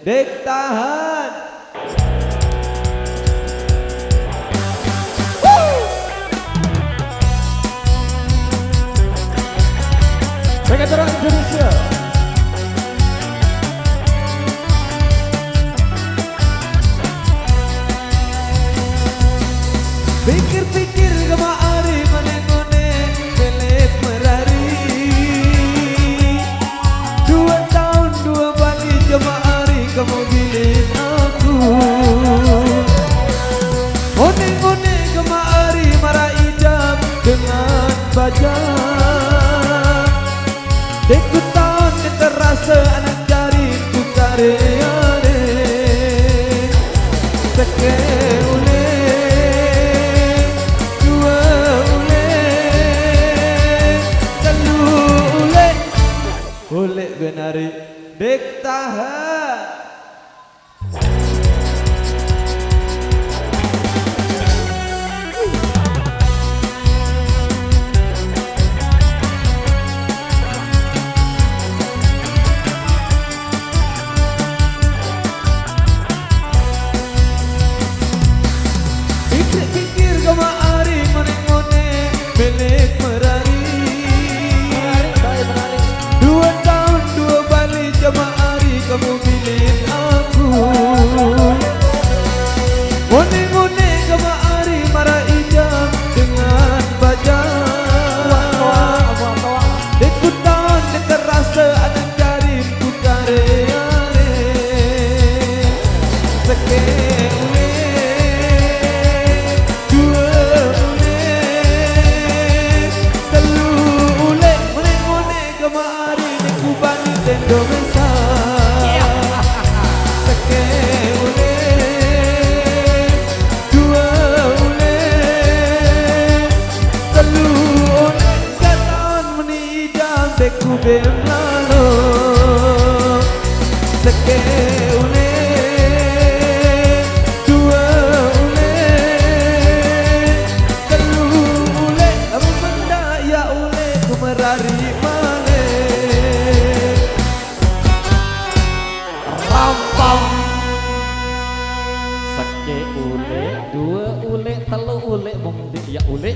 Dek tahan. Veteran Indonesia. Pikir-pikir kemari ngone-ngone pelet merari. 2 tahun 2 kali kemari kamu pilih aku. Ngone-ngone kemari marah idam dengan baja. Deku tahun yang terasa anak jari ku karyane. Seke ule, dua ule, telu ule, ule benari. Dek tahan. Kemari ngone-ngone milik merari. 2 tahun 2 kali kemari kamu pilih aku. Ngone-ngone kemari marah ijam dengan baja. Deku tahun yang terasa anak jari ku karyane. Seke Indonesia. Seke ule, dua ule, telu ule, kataan menidam deku bemlalo. Seke ule, dua ule, telu ule, kamu benda ya ule ku merari male. Seke ule, 2 ule, 3 ule, mung ya ule.